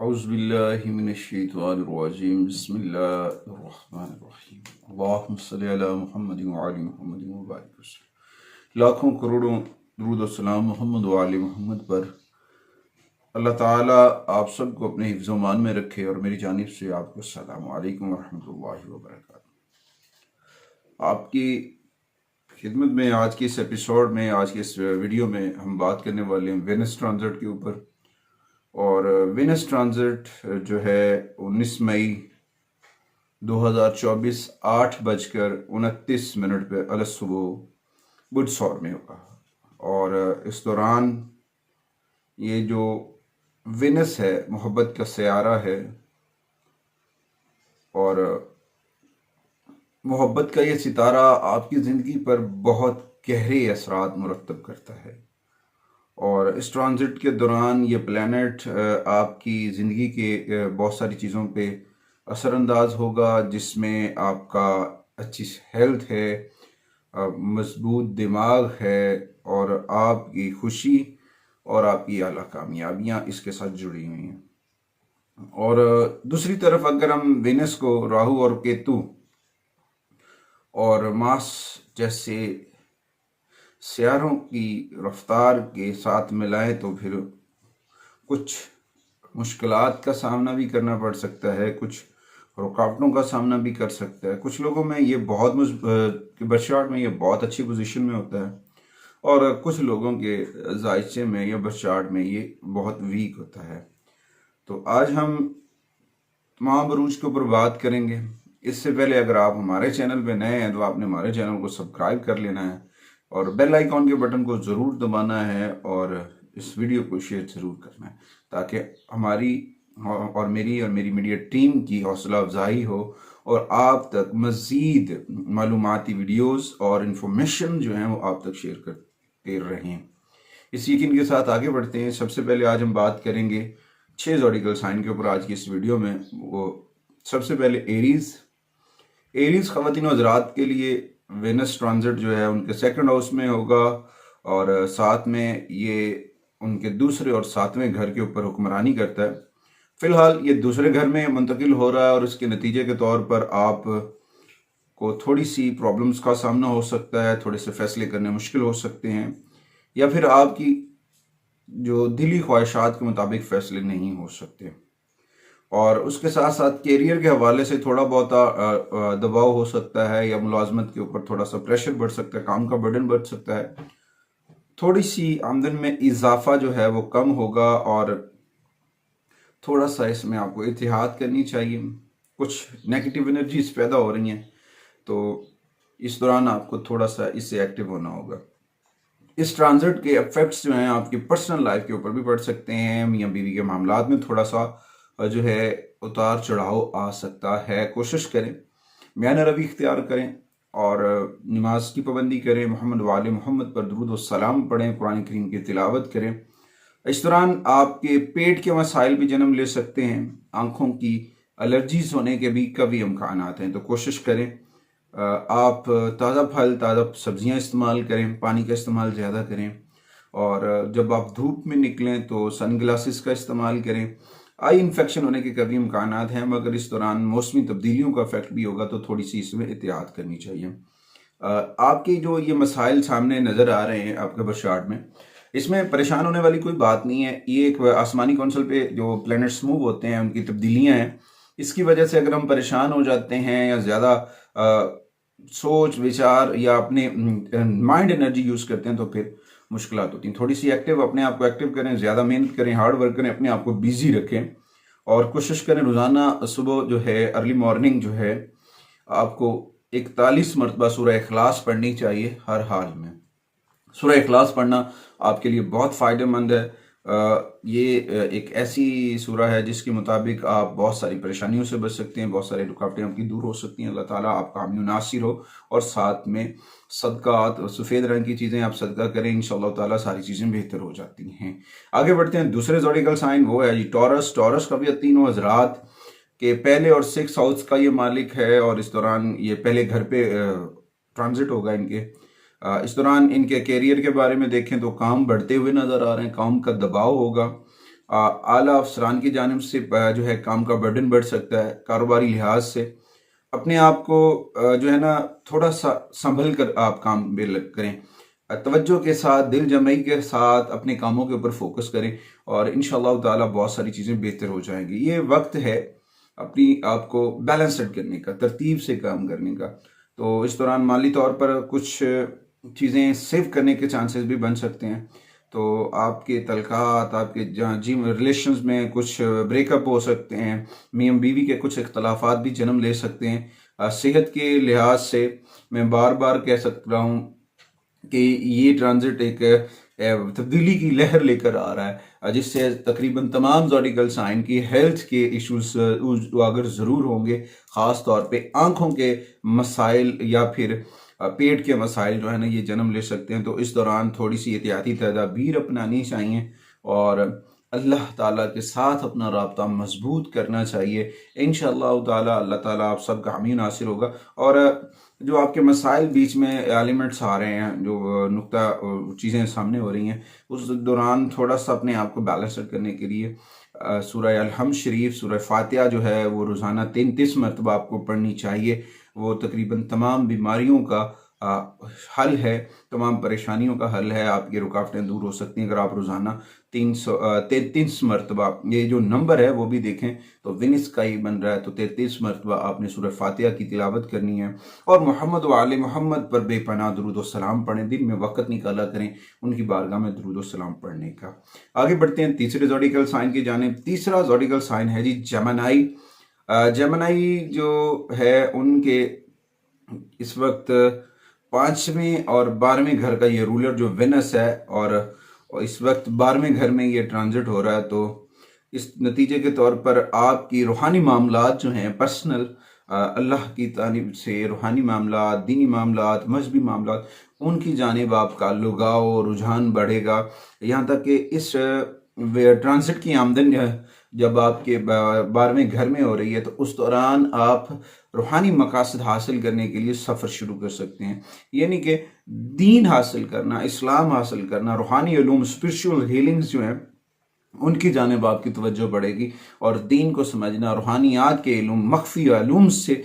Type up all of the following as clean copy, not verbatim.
औज़ुबिल्लाहिमिनश्शैतानिर्रजीम बिस्मिल्लाहिर्रहमानिर्रहीम अल्लाहुम्मा सल्लि अला मुहम्मद व आलि मुहम्मद व बारिक वसल्लम। लाखों करोड़ों दुरूद और सलाम मोहम्मद व आलि मोहम्मद पर। अल्लाह ताला आप सबको अपने हिफ्ज़ व मान में रखे और मेरी जानिब से आपको अस्सलामु अलैकुम व रहमतुल्लाहि व बरकातुहू। आपकी खिदमत में आज के इस एपिसोड में, आज के इस वीडियो में हम बात करने वाले हैं वेनस ट्रांजिट के ऊपर। और वेनस ट्रांजिट जो है 19 मई 2024 8:29 पे अलसुबह बुधवार में होगा। और इस दौरान ये जो वेनस है मोहब्बत का सयारा है और मोहब्बत का ये सितारा आपकी ज़िंदगी पर बहुत गहरे असरात मुरतब करता है। और इस ट्रांजिट के दौरान ये प्लैनेट आपकी ज़िंदगी के बहुत सारी चीज़ों पे असरअंदाज होगा, जिसमें आपका अच्छी हेल्थ है, मजबूत दिमाग है और आपकी खुशी और आपकी आला कामयाबियाँ इसके साथ जुड़ी हुई हैं। और दूसरी तरफ अगर हम वेनस को राहु और केतु और मार्स जैसे सियारों की रफ्तार के साथ मिलाएं तो फिर कुछ मुश्किलात का सामना भी करना पड़ सकता है, कुछ रुकावटों का सामना भी कर सकता है। कुछ लोगों में ये बहुत बर्थ में ये बहुत अच्छी पोजीशन में होता है और कुछ लोगों के जायचे में या बर्थ में ये बहुत वीक होता है। तो आज हम तमाम बरूज के ऊपर बात करेंगे। इससे पहले अगर आप हमारे चैनल पे नए हैं तो आपने हमारे चैनल को सब्सक्राइब कर लेना है और बेल आइकॉन के बटन को ज़रूर दबाना है और इस वीडियो को शेयर ज़रूर करना है, ताकि हमारी और मेरी मीडिया टीम की हौसला अफजाई हो और आप तक मज़ीद मालूमाती वीडियोस और इन्फॉर्मेशन जो हैं वो आप तक शेयर करते रहें। इस यकीन के साथ आगे बढ़ते हैं। सबसे पहले आज हम बात करेंगे 6 ज़ोडिकल साइन के ऊपर आज की इस वीडियो में। वो सबसे पहले एरीज ख़वातीन और हज़रात के लिए वेनस ट्रांजिट जो है उनके सेकंड हाउस में होगा और साथ में ये उनके दूसरे और 7वें घर के ऊपर हुक्मरानी करता है। फिलहाल ये दूसरे घर में मुंतकिल हो रहा है और इसके नतीजे के तौर पर आप को थोड़ी सी प्रॉब्लम्स का सामना हो सकता है, थोड़े से फैसले करने मुश्किल हो सकते हैं या फिर आपकी जो दिली ख्वाहिशात के मुताबिक फैसले नहीं हो सकते। और उसके साथ साथ कैरियर के हवाले से थोड़ा बहुत दबाव हो सकता है या मुलाजमत के ऊपर थोड़ा सा प्रेशर बढ़ सकता है, काम का बर्डन बढ़ सकता है। थोड़ी सी आमदन में इजाफा जो है वो कम होगा और थोड़ा सा इसमें आपको एहतियात करनी चाहिए। कुछ नेगेटिव एनर्जीज पैदा हो रही हैं, तो इस दौरान आपको थोड़ा सा इससे एक्टिव होना होगा। इस ट्रांजिट के इफेक्ट्स जो हैं आपकी पर्सनल लाइफ के ऊपर भी पड़ सकते हैं। मियाँ बीवी के मामलात में थोड़ा सा जो है उतार चढ़ाव आ सकता है। कोशिश करें मियान रवि इख्तियार करें और नमाज की पाबंदी करें, मोहम्मद वाले मोहम्मद पर दुरूद व सलाम पढ़ें, कुरान करीम की तिलावत करें। इस दौरान आपके पेट के मसाइल भी जन्म ले सकते हैं, आँखों की एलर्जीज होने के भी कभी इम्कान हैं। तो कोशिश करें आप ताज़ा फल, ताज़ा सब्जियां इस्तेमाल करें, पानी का इस्तेमाल ज़्यादा करें और जब आप धूप में निकलें तो सन ग्लासेस का इस्तेमाल करें। आई इन्फेक्शन होने के कभी इम्कान हैं, मगर इस दौरान मौसमी तब्दीलियों का इफेक्ट भी होगा, तो थोड़ी सी इसमें एहतियात करनी चाहिए। आपके जो ये मसाइल सामने नज़र आ रहे हैं आपके बर्थ में, इसमें परेशान होने वाली कोई बात नहीं है। ये एक आसमानी कौंसल पे जो प्लैनेट्स मूव होते हैं उनकी तब्दीलियाँ हैं। इसकी वजह से अगर हम परेशान हो जाते हैं या ज़्यादा सोच विचार या अपने माइंड एनर्जी यूज़ करते हैं तो फिर मुश्किलात होती हैं। थोड़ी सी अपने आप को एक्टिव करें, ज़्यादा मेहनत करें, हार्ड वर्क करें, अपने आप को बिजी रखें और कोशिश करें रोज़ाना सुबह जो है अर्ली मॉर्निंग जो है आपको 41 मरतबा सूरह इखलास पढ़नी चाहिए हर हाल में। सूरह इखलास पढ़ना आपके लिए बहुत फ़ायदेमंद है। ये एक ऐसी सूरह है जिसके मुताबिक आप बहुत सारी परेशानियों से बच सकते हैं, बहुत सारी रुकावटें आपकी दूर हो सकती हैं। अल्लाह ताला आपका हामी नासिर हो। और साथ में सदक़ात, सफ़ेद रंग की चीज़ें आप सदका करें, इंशाअल्लाह ताला सारी चीज़ें बेहतर हो जाती हैं। आगे बढ़ते हैं। दूसरे ज़ोडिकल साइन वो है जी टॉरस का भी तीनों हज़रात के पहले और 6 हाउस का ये मालिक है और इस दौरान ये पहले घर पे ट्रांजिट होगा इनके। इस दौरान इनके कैरियर के बारे में देखें तो काम बढ़ते हुए नज़र आ रहे हैं, काम का दबाव होगा आला अफसरान की जानिब से जो है काम का बर्डन बढ़ सकता है। कारोबारी लिहाज से अपने आप को जो है ना थोड़ा सा संभल कर आप काम करें। तवज्जो के साथ, दिल जमई के साथ अपने कामों के ऊपर फोकस करें और इंशाअल्लाह ताला बहुत सारी चीज़ें बेहतर हो जाएंगी। ये वक्त है अपनी आप को बैलेंस्ड करने का, तरतीब से काम करने का। तो इस दौरान माली तौर पर कुछ चीज़ें सेव करने के चांसेस भी बन सकते हैं। तो आपके तलखात, आपके जी रिलेशंस में कुछ ब्रेकअप हो सकते हैं, मियाँ बीवी के कुछ इख्तलाफात भी जन्म ले सकते हैं। सेहत के लिहाज से मैं बार बार कह सकता हूँ कि ये ट्रांजिट एक तब्दीली की लहर लेकर आ रहा है, जिससे तकरीबन तमाम ज़ोडिकल साइन की हेल्थ के इश्यूज उजागर ज़रूर होंगे। ख़ास तौर पे आंखों के मसाइल या फिर पेट के मसाइल जो है ना ये जन्म ले सकते हैं। तो इस दौरान थोड़ी सी एहतियाती तदाबीर अपनानी चाहिए और अल्लाह ताला के साथ अपना राब्ता मजबूत करना चाहिए। इंशाअल्लाह ताला अल्लाह ताला आप सबका हामी नासिर होगा। और जो आपके मसाइल बीच में एलिमेंट्स आ रहे हैं, जो नुक्ता चीज़ें सामने हो रही हैं, उस दौरान थोड़ा सा अपने आप को बैलेंस करने के लिए सूरह अल-हम्द शरीफ, सूरह फातिहा जो है वो रोज़ाना 33 मरतबा आपको पढ़नी चाहिए। वो तकरीबन तमाम बीमारियों का हल है, तमाम परेशानियों का हल है। आपकी रुकावटें दूर हो सकती हैं अगर आप रोज़ाना 33 मरतबा, ये जो नंबर है वो भी देखें तो विनिस का ही बन रहा है, तो 33 मरतबा आपने सूरह फातिहा की तिलावत करनी है। और मोहम्मद व आले मोहम्मद पर बेपनाह दुरूद व सलाम पढ़ें, दिन में वक़्त निकाला करें उनकी बारगाह में दुरूद व सलाम पढ़ने का। आगे बढ़ते हैं तीसरे ज़ोडिकल साइन की जानिब। तीसरा ज़ोडिकल साइन है जी जेमिनी। जेमिनी जो है उनके इस वक्त 5वें और 12वें घर का ये रूलर जो वेनस है, और इस वक्त 12वें घर में ये ट्रांजिट हो रहा है। तो इस नतीजे के तौर पर आपकी रूहानी मामलात जो हैं, पर्सनल अल्लाह की तारीफ से रूहानी मामलात, दीनी मामलात, मजहबी मामलात, उनकी जानिब आपका लगाव रुझान बढ़ेगा। यहाँ तक कि इस ट्रांजिट की आमदन जब आपके 12वें घर में हो रही है तो उस दौरान आप रूहानी मकासद हासिल करने के लिए सफ़र शुरू कर सकते हैं। यानी कि दीन हासिल करना, इस्लाम हासिल करना, रूहानी उलूम, स्पिरिचुअल हीलिंग्स जो हैं उनकी जानिब आपकी तवज्जो बढ़ेगी और दीन को समझना, रूहानियात के इल्म, मख्फी इल्म से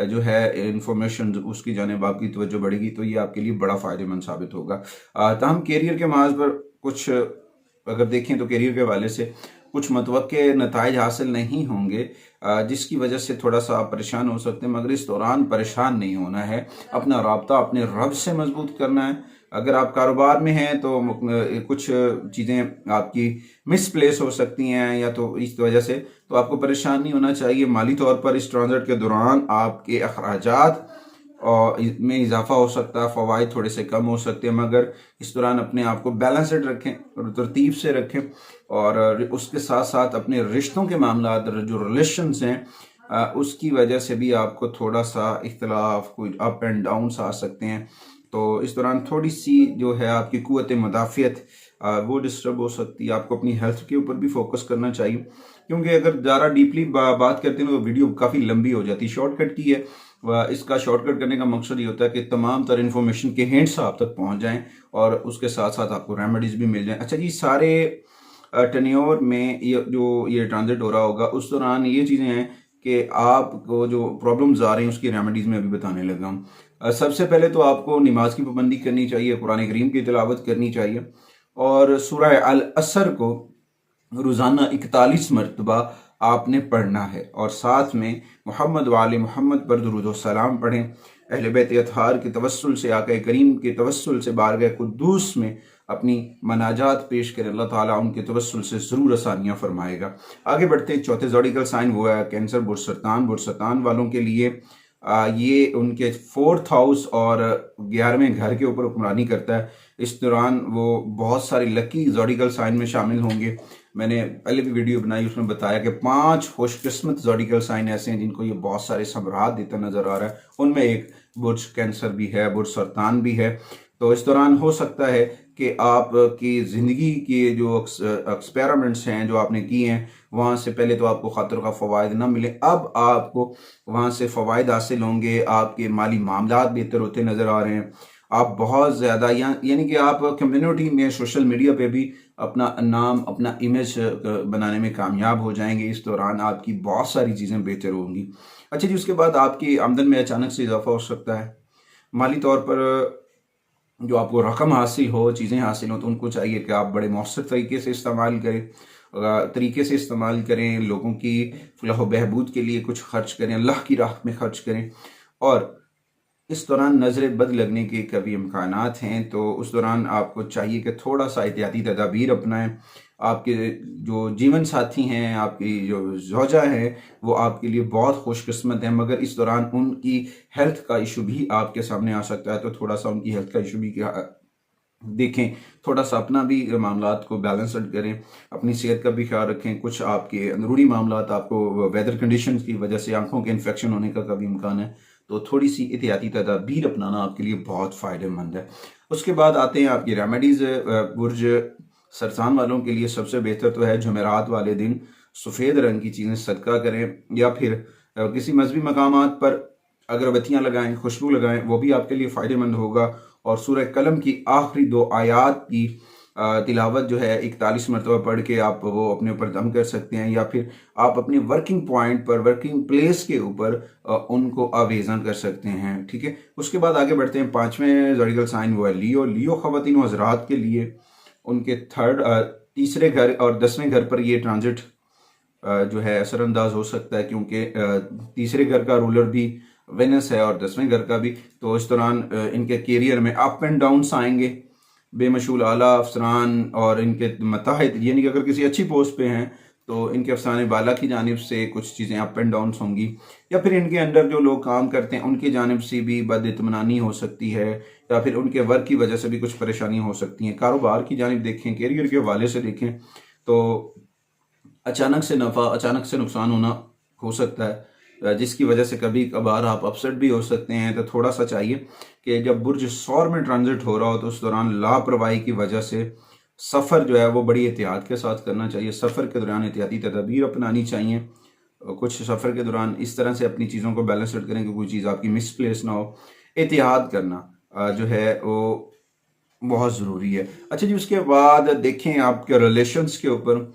जो है इंफॉर्मेशन, उसकी जानिब आपकी तवज्जो बढ़ेगी। तो ये आपके लिए बड़ा फ़ायदेमंद साबित होगा। ताहम कैरियर के माज पर कुछ अगर देखें तो कैरियर के हवाले से कुछ मतवक्के नताइज हासिल नहीं होंगे, जिसकी वजह से थोड़ा सा आप परेशान हो सकते हैं, मगर इस दौरान परेशान नहीं होना है। अपना राब्ता अपने रब से मजबूत करना है। अगर आप कारोबार में हैं तो कुछ चीज़ें आपकी मिसप्लेस हो सकती हैं या तो इस वजह से, तो आपको परेशान नहीं होना चाहिए। माली तौर पर इस ट्रांजिट के दौरान आपके अखराजात और में इजाफा हो सकता है, फ़वाइद थोड़े से कम हो सकते हैं, मगर इस दौरान अपने आप को बैलेंस्ड रखें और तरतीब से रखें। और उसके साथ साथ अपने रिश्तों के मामलात, जो रिलेशंस हैं, उसकी वजह से भी आपको थोड़ा सा इख्तलाफ, कोई अप एंड डाउन्स आ सकते हैं। तो इस दौरान थोड़ी सी जो है आपकी कुव्वत मुदाफ़ियत वो डिस्टर्ब हो सकती है। आपको अपनी हेल्थ के ऊपर भी फोकस करना चाहिए, क्योंकि अगर ज़्यादा डीपली बात करते हैं तो वीडियो काफ़ी लंबी हो जाती है। शॉर्टकट की है, इसका शॉर्टकट करने का मकसद ये होता है कि तमाम तर इन्फॉर्मेशन के हिंट्स आप तक पहुंच जाएं और उसके साथ साथ आपको रेमेडीज भी मिल जाएं। अच्छा जी, सारे टेन्योर में ये ट्रांजिट हो रहा होगा, उस दौरान ये चीज़ें हैं कि आपको जो प्रॉब्लम्स आ रही हैं उसकी रेमेडीज में अभी बताने लगा हूँ। सबसे पहले तो आपको नमाज की पाबंदी करनी चाहिए, कुरान करीम की तिलावत करनी चाहिए और सूरह अल असर को रोज़ाना 41 मरतबा आपने पढ़ना है। और साथ में मोहम्मद वाले मोहम्मद पर दुरूद व सलाम पढ़ें। अहले बैत अतहार के तवस्सुल से, आका करीम के तवस्सुल से बारगाह कुद्दूस में अपनी मनाजात पेश करें। अल्लाह ताला उनके तवस्सुल से ज़रूर आसानियाँ फरमाएगा। आगे बढ़ते हैं, चौथे ज़ोडिकल साइन वो है कैंसर, बुरसरतान वालों के लिए ये उनके 4th हाउस और 11वें घर के ऊपर हुक्मरानी करता है। इस दौरान वो बहुत सारी लकी ज़ोडिकल साइन में शामिल होंगे। मैंने पहले भी वीडियो बनाई, उसमें बताया कि 5 खुशकिस्मत ज़ोडिकल साइन ऐसे हैं जिनको ये बहुत सारे समरात देता नज़र आ रहा है। उनमें एक बुर्ज कैंसर भी है, बुर्ज सरतान भी है। तो इस दौरान हो सकता है कि आपकी ज़िंदगी के जो एक्सपेरिमेंट्स हैं जो आपने किए हैं, वहाँ से पहले तो आपको खतर का फ़वायद ना मिले, अब आपको वहाँ से फ़वायद हासिल होंगे, आपके माली मामलात बेहतर होते नज़र आ रहे हैं। आप बहुत ज़्यादा यानी कि आप कम्युनिटी में, सोशल मीडिया पे भी अपना नाम, अपना इमेज बनाने में कामयाब हो जाएंगे। इस दौरान आपकी बहुत सारी चीज़ें बेहतर होंगी। अच्छा जी, उसके बाद आपकी आमदन में अचानक से इजाफा हो सकता है। माली तौर पर जो आपको रकम हासिल हो, चीज़ें हासिल हो, तो उनको चाहिए कि आप बड़े मौसर तरीके से इस्तेमाल करें, लोगों की फलाह बहबूद के लिए कुछ खर्च करें, अल्लाह की राह में खर्च करें। और इस दौरान नज़र बद लगने के कभी इम्कानात हैं, तो उस दौरान आपको चाहिए कि थोड़ा सा एहतियाती तदाबीर अपनाएं। आपके जो जीवन साथी हैं, आपकी जो ज़ौजा है, वो आपके लिए बहुत खुशकिस्मत हैं, मगर इस दौरान उनकी हेल्थ का इशू भी आपके सामने आ सकता है। तो थोड़ा सा उनकी हेल्थ का इशू भी देखें, थोड़ा सा अपना भी मामलात को बैलेंस्ड करें, अपनी सेहत का भी ख्याल रखें। कुछ आपके अंदरूनी मामलात, आपको वेदर कंडीशन की वजह से आंखों के इन्फेक्शन होने का कभी इम्कान है, तो थोड़ी सी एहतियाती तदाबीर अपनाना आपके लिए बहुत फ़ायदेमंद है। उसके बाद आते हैं आपकी रेमेडीज़। बुर्ज सरसान वालों के लिए सबसे बेहतर तो है जुमेरात वाले दिन सफ़ेद रंग की चीज़ें सदका करें, या फिर किसी मजहबी मकामात पर अगरबत्तियाँ लगाएं, खुशबू लगाएं, वो भी आपके लिए फ़ायदेमंद होगा। और सूरह कलम की आखिरी 2 आयात की तिलावत जो है 41 मरतबा पढ़ के आप वो अपने ऊपर दम कर सकते हैं, या फिर आप अपने वर्किंग पॉइंट पर, वर्किंग प्लेस के ऊपर उनको आवेज़न कर सकते हैं। ठीक है, उसके बाद आगे बढ़ते हैं। 5वें ज़ोडिएकल साइन वो है लियो। लियो ख़वातीन हज़रात के लिए उनके तीसरे घर और 10वें घर पर ये ट्रांजिट जो है असरअंदाज हो सकता है, क्योंकि तीसरे घर का रूलर भी वेनस है और 10वें घर का भी। तो इस दौरान इनके कैरियर में अप एंड डाउन्स आएंगे। बेमशूल आला अफसरान और इनके मताहत, यानी कि अगर किसी अच्छी पोस्ट पे हैं तो इनके अफसाने बाला की जानिब से कुछ चीज़ें अप एंड डाउन्स होंगी, या फिर इनके अंडर जो लोग काम करते हैं उनकी जानिब से भी बदइत्मीनानी हो सकती है, या फिर उनके वर्क की वजह से भी कुछ परेशानी हो सकती हैं। कारोबार की जानिब देखें, कैरियर के हवाले से देखें, तो अचानक से नफ़ा, अचानक से नुकसान होना हो सकता है, जिसकी वजह से कभी कभार आप अपसेट भी हो सकते हैं। तो थोड़ा सा चाहिए कि जब बुर्ज सौर में ट्रांजिट हो रहा हो तो उस दौरान लापरवाही की वजह से सफ़र जो है वो बड़ी एहतियात के साथ करना चाहिए। सफ़र के दौरान एहतियाती तदाबीर अपनानी चाहिए। कुछ सफ़र के दौरान इस तरह से अपनी चीज़ों को बैलेंस्ड करें कि कोई चीज़ आपकी मिसप्लेस ना हो। एहतियात करना जो है वो बहुत ज़रूरी है। अच्छा जी, उसके बाद देखें आपके रिलेशंस के ऊपर,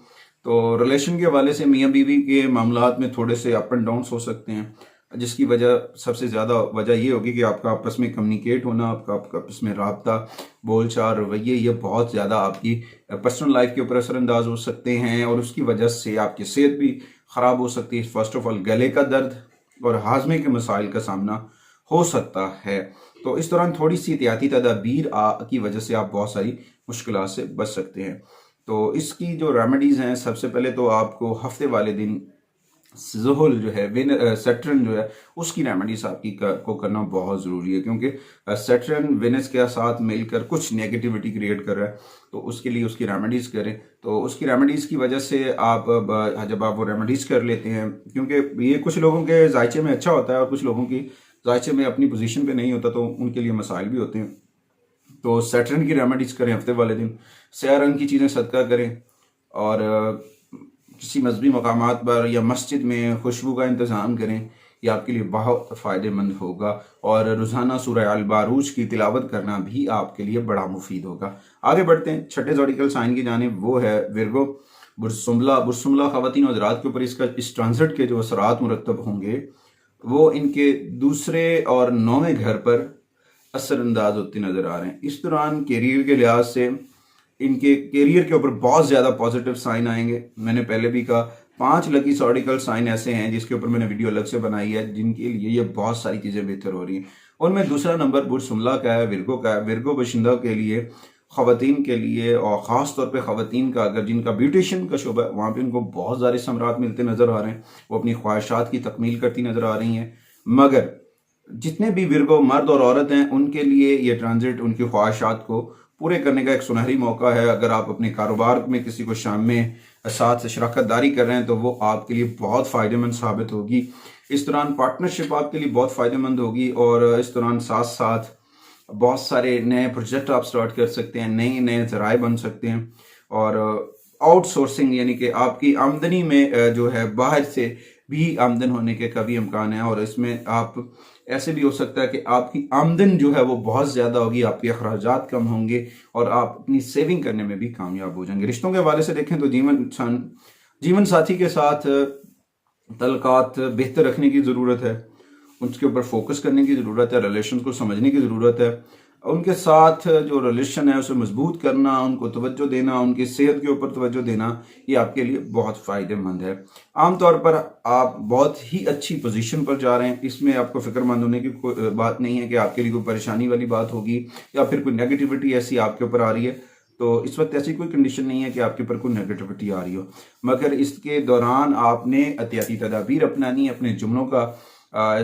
तो रिलेशन के हवाले से मियाँ बीवी के मामलात में थोड़े से अप एंड डाउन्स हो सकते हैं, जिसकी वजह, सबसे ज़्यादा वजह ये होगी कि आपका आपस में कम्युनिकेट होना, आपका आपस में रबता, बोलचाल, रवैये, ये बहुत ज़्यादा आपकी पर्सनल लाइफ के ऊपर असरअंदाज हो सकते हैं, और उसकी वजह से आपकी सेहत भी ख़राब हो सकती है। फर्स्ट ऑफ ऑल गले का दर्द और हाजमे के मसाइल का सामना हो सकता है। तो इस दौरान थोड़ी सी एहतियाती तदाबीर की वजह से आप बहुत सारी मुश्किलात से बच सकते हैं। तो इसकी जो रेमेडीज़ हैं, सबसे पहले तो आपको हफ्ते वाले दिन ज़ुहुल जो है, सैटर्न जो है, उसकी रेमेडीज आपकी को करना बहुत ज़रूरी है, क्योंकि सैटर्न वेनस के साथ मिलकर कुछ नेगेटिविटी क्रिएट कर रहा है। तो उसके लिए उसकी रेमेडीज़ करें। तो उसकी रेमेडीज़ की वजह से आप जब आप वो रेमेडीज़ कर लेते हैं, क्योंकि ये कुछ लोगों के जायचे में अच्छा होता है और कुछ लोगों की जायचे में अपनी पोजीशन पे नहीं होता, तो उनके लिए मसाइल भी होते हैं। तो सैटर्न की रेमेडीज करें हफ्ते वाले दिन, स्याह रंग की चीज़ें सदका करें, और किसी मजहबी मकामात पर या मस्जिद में खुशबू का इंतज़ाम करें। यह आपके लिए बहुत फ़ायदेमंद होगा। और रोज़ाना सूरह अल बारूज की तिलावत करना भी आपके लिए बड़ा मुफीद होगा। आगे बढ़ते हैं छठे ज़ोडिएकल साइन की जानिब, वो है विर्गो। बुरसुमला ख़वातीन और हज़रात के ऊपर इस ट्रांजिट के जो असरात मुरतब होंगे वो इनके दूसरे और 9वें घर पर असरअंदाज होते नज़र आ रहे हैं। इस दौरान कैरियर के लिहाज से इनके कैरियर के ऊपर बहुत ज़्यादा पॉजिटिव साइन आएंगे। मैंने पहले भी कहा 5 लकी ज़ोडिएकल साइन ऐसे हैं जिसके ऊपर मैंने वीडियो अलग से बनाई है, जिनके लिए ये बहुत सारी चीज़ें बेहतर हो रही हैं। उनमें दूसरा नंबर बुरसुमला का है, विर्गो का है। विर्गो बशिंदा के लिए, ख़वातीन के लिए, और ख़ास तौर पे ख़वातीन का अगर जिनका ब्यूटिशियन का शुबा है, वहाँ पे उनको बहुत सारे समरात मिलते नज़र आ रहे हैं। वो अपनी ख्वाहिशात की तकमील करती नज़र आ रही हैं। मगर जितने भी विर्गो मर्द और औरत हैं, उनके लिए ये ट्रांजिट उनकी ख्वाहिशात को पूरे करने का एक सुनहरी मौका है। अगर आप अपने कारोबार में किसी को शाम में साथ शराकत दारी कर रहे हैं तो वो आपके लिए बहुत फ़ायदेमंद साबित होगी। इस दौरान पार्टनरशिप आपके लिए बहुत फ़ायदेमंद होगी, और इस दौरान साथ साथ बहुत सारे नए प्रोजेक्ट आप स्टार्ट कर सकते हैं, नए ज़राए बन सकते हैं। और आउटसोर्सिंग, यानी कि आपकी आमदनी में जो है बाहर से भी आमदन होने के काफ़ी इम्कान है। और इसमें आप ऐसे भी हो सकता है कि आपकी आमदन जो है वो बहुत ज़्यादा होगी, आपके अखराजात कम होंगे और आप अपनी सेविंग करने में भी कामयाब हो जाएंगे। रिश्तों के हवाले से देखें तो जीवन साथी के साथ तल्लुकात बेहतर रखने की ज़रूरत है, उसके ऊपर फोकस करने की ज़रूरत है, रिलेशन को समझने की ज़रूरत है, उनके साथ जो रिलेशन है उसे मजबूत करना, उनको तवज्जो देना, उनकी सेहत के ऊपर तवज्जो देना, ये आपके लिए बहुत फ़ायदेमंद है। आमतौर पर आप बहुत ही अच्छी पोजीशन पर जा रहे हैं, इसमें आपको फ़िक्रमंद होने की कोई बात नहीं है कि आपके लिए कोई परेशानी वाली बात होगी या फिर कोई नेगेटिविटी ऐसी आपके ऊपर आ रही है। तो इस वक्त ऐसी कोई कंडीशन नहीं है कि आपके ऊपर कोई नेगेटिविटी आ रही हो, मगर इसके दौरान आपने एहतियाती तदाबीर अपनानी, अपने जुमलों का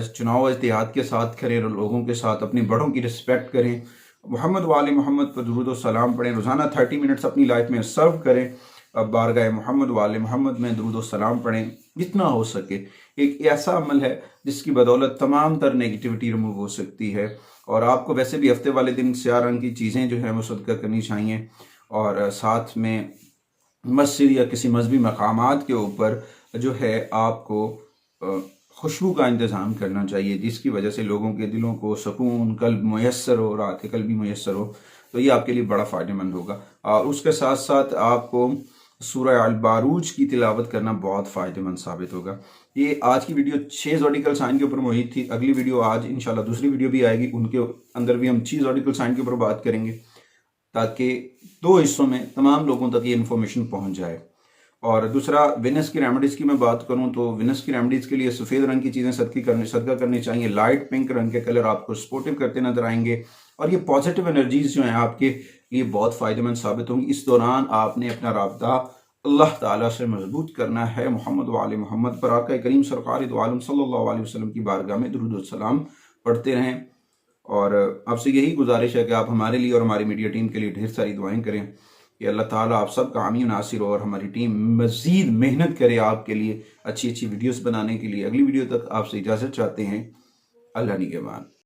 चुनाव एहतियात के साथ करें, लोगों के साथ अपने बड़ों की रिस्पेक्ट करें, मोहम्मद वाले मोहम्मद पर दुरूद व सलाम पढ़ें, रोज़ाना 30 मिनट्स अपनी लाइफ में सर्व करें, बारगाह मोहम्मद वाले मोहम्मद में दुरूद व सलाम पढ़ें जितना हो सके। एक ऐसा अमल है जिसकी बदौलत तमाम तर नेगेटिविटी रिमूव हो सकती है। और आपको वैसे भी हफ्ते वाले दिन स्याह रंग की चीज़ें जो हैं वो सदका करनी चाहिए, और साथ में मस्जिद या किसी मजहबी मकामात के ऊपर जो है आपको खुशबू का इंतज़ाम करना चाहिए, जिसकी वजह से लोगों के दिलों को सुकून, कल्ब मुयस्सर हो, राहत कल्ब भी मुयस्सर हो। तो ये आपके लिए बड़ा फ़ायदेमंद होगा। और उसके साथ साथ आपको सूरह अल बारूज की तिलावत करना बहुत फ़ायदेमंद साबित होगा। ये आज की वीडियो 6 ज़ोडिकल साइन के ऊपर मुहित थी। अगली वीडियो आज इंशाल्लाह दूसरी वीडियो भी आएगी, उनके अंदर भी हम 6 ज़ोडिकल साइन के ऊपर बात करेंगे, ताकि 2 हिस्सों में तमाम लोगों तक ये इन्फॉर्मेशन पहुँच जाए। और दूसरा, विनस की रेमेडीज़ की मैं बात करूं तो विनस की रेमेडीज़ के लिए सफ़ेद रंग की चीज़ें सदका करनी चाहिए। लाइट पिंक रंग के कलर आपको सपोर्टिव करते नजर आएंगे और ये पॉजिटिव एनर्जीज जो हैं आपके लिए बहुत फ़ायदेमंद साबित होंगी। इस दौरान आपने अपना राब्ता अल्लाह ताला से मजबूत करना है। मोहम्मद वाले मोहम्मद पर आका करीम सरकार दो आलम सल्लल्लाहु अलैहि वसल्लम की बारगाह में दुरूद व सलाम पढ़ते रहें। और आपसे यही गुजारिश है कि आप हमारे लिए और हमारी मीडिया टीम के लिए ढेर सारी दुआएं करें कि अल्लाह ताला आप सब का हामी नासिर हो और हमारी टीम मज़ीद मेहनत करे आपके लिए अच्छी अच्छी वीडियोस बनाने के लिए। अगली वीडियो तक आपसे इजाज़त चाहते हैं। अल्लाह निगहबान।